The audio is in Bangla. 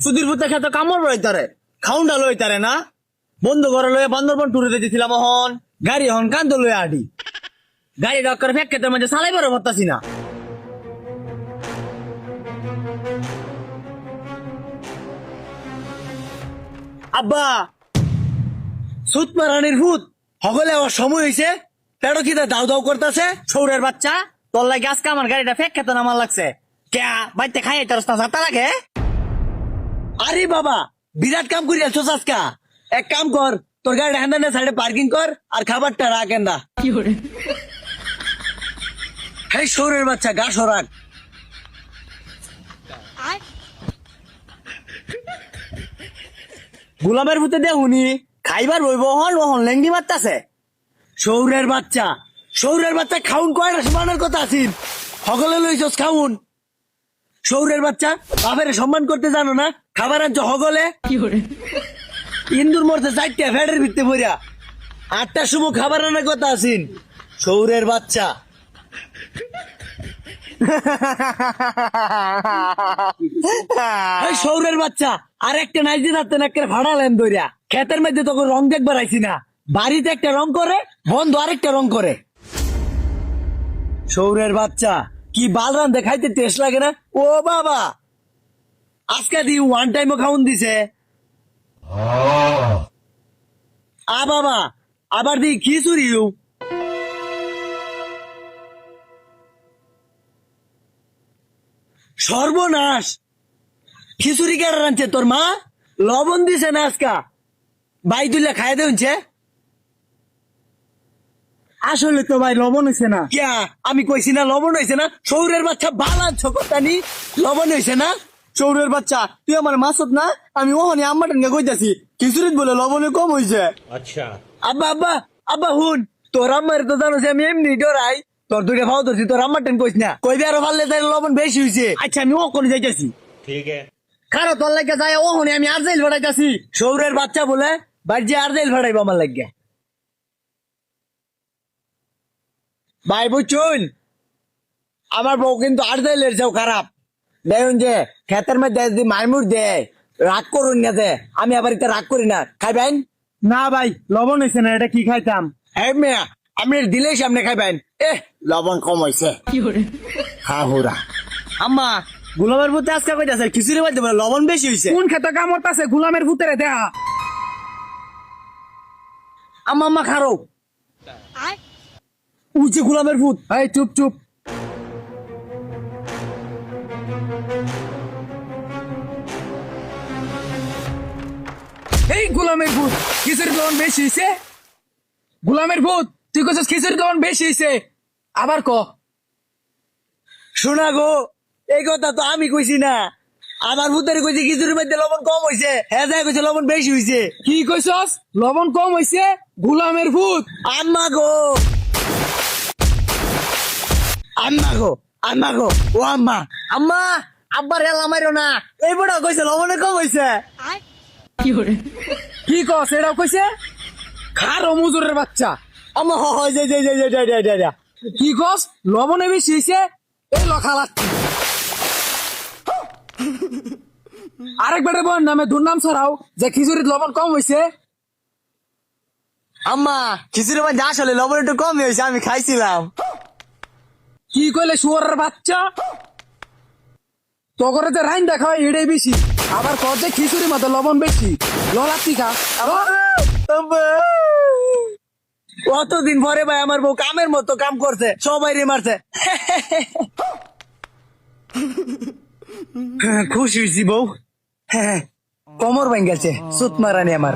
সুধীর পুতে খেতে কামড় রইতারে খাউন্ডা লইতারে না বন্ধু ঘরে লয়ে বান্দরবন টুরে দিয়েছিলাম হন গাড়ি হন কান্দ লয়ে আডি গাড়ি ডক্কর ফেক খেতে মাঝে চালাইবারও পারতাছি না আব্বা সুত মারানির ভূত হগলে আমার সময় হয়েছে পেটো কি দাও দাও করতেছে সৌরের বাচ্চা তোর লাগে আজকে আমার গাড়িটা ফেক খেতে নামার লাগছে কে বাইতে খাই তোর রাস্তা রাখে আরে বাবা বিরাট কাম করি আছো আজকা এক কাম কর তোর গাড়ি হ্যান্ডানে সাইডে পার্কিং কর আর খাবারটা রাখ এন্দা হেই সৌরের বাচ্চা গা সরাক গোলামের ভূতে দেহুনি খাইবার বইব হন ওহন লেঙ্গি মারতাছে সৌরের বাচ্চা খাউন কয়টা সমানের কথা আছিস সকলে লইছস খাউন সৌরের বাচ্চা বাপের সম্মান করতে জানো না খাবার আনছো হগলে ইন্দুর মরতে চারটা ফ্যাটের ভিত্তি পড়িয়া 8টার সময় খাবার আনার কথা আছিস সৌরের বাচ্চা সৌরের বাচ্চা আর একটা নাইজি যাচ্ছে না একটা ভাড়ালেন দইরা ক্ষেতের মধ্যে তখন রং দেখবার আইছি না বাড়িতে একটা রং করে বন্ধু আরেকটা রং করে সৌরের বাচ্চা কি বাল রান্ধে খাইতে টেস্ট লাগে না ও বাবা আজকে দি ওয়ান টাইমও খাউন দিছে বাবা আবার দি খিচুড়ি সর্বনাশ খিচুড়ি কেন রাঁধছে তোর মা লবণ দিছে না আজকা ভাই তুলে খাই দেছে আসলে তো ভাই লবণ হয়েছে না কিয়া আমি কইছি না লবণ হয়েছে না সৌরের বাচ্চা বালা ছকতানি লবণ হয়েছে না সৌরের বাচ্চা তুই আমার মাসত না আমি ওখানে আম্মাটান কইতাছি খিচুড়িত বলে লবণে কম হয়েছে আচ্ছা আব্বা আব্বা আব্বা হুন তোর আম্মার তো জানো আমি এমনি ডরাই তোর দুইটা ভাও ধরছি তোর আম্মার টেন কইস না কইবি আরো ভালো তাই লবণ বেশি হয়েছে আচ্ছা আমি ওখানে যাইতেছি ঠিক আছে খারো তোর লাগে যায় ওখানে আমি আর জেল ভাড়াইতেছি সৌরের বাচ্চা বলে বাড়ি আর জেল ভাড়াইবো আমার লাগে ভাই বুঝছুন আমার বউ কিন্তু আর জেলের যাও খারাপ দেখুন যে খেতের মধ্যে যদি মাইমুর দেয় রাগ করুন না যে আমি আবার এটা রাগ করি না খাইবেন না ভাই লবণ হয়েছে না এটা কি খাইতাম হ্যাঁ মেয়া আপনি দিলেই সামনে খাইবেন লবণ কম হয়েছে হ্যাঁ হুরা আম্মা গোলামের ভূতে আজকে কইতাছে খিচুড়ি বাড়তে বলে লবণ বেশি হয়েছে কোন খেতে কামড়তাছে গোলামের ভূতেরে দেয়া আম্মা আম্মা খারো উঠছে গোলামের ভূত এই চুপ চুপ এই গোলামের ভূত খিচুড়ির লবণ বেশি হয়েছে গোলামের ভূত তুই কইছিস খিচুড়ির লবণ বেশি হয়েছে আবার ক শোনা গো এই কথা তো আমি কইছি না আমার ভূতের কইছি খিচুড়ির মধ্যে লবণ কম হয়েছে হ্যাঁ যাই কইছে লবণ বেশি হয়েছে কি কইছস লবণ কম হয়েছে গোলামের ভূত আম্মা গো আম্মা গো আম্মা গো ও আম্মা আম্মা আব্বার হেলা মাইরো না এই বড় কইছে লবণে কম হয়েছে কি কস এটাও কইছে খারো মুজুরের বাচ্চা আম্মা হয় যাই যাই যাই যাই যাই যাই যাই কি কস লবণে বেশি হয়েছে এই লখা লাগছে আরেক বেড়ে বোন নামে দুর্নাম ছড়াও যে খিচুড়ির লবণ কম হয়েছে আম্মা খিচুড়ির মধ্যে আসলে লবণ একটু কম হয়েছে আমি খাইছিলাম কি কইলে শুয়ারের বাচ্চা তগরে যে রাইন দেখা হয় এটাই বেশি আবার কর যে খিচুড়ি মতো লবণ বেশি ললাতি খা কতদিন পরে ভাই আমার বউ কামের মতো কাম করছে সবাই রে মারছে খুশি হয়েছি বউ হ্যাঁ কোমর ভাঙ গেছে সুত মারানি আমার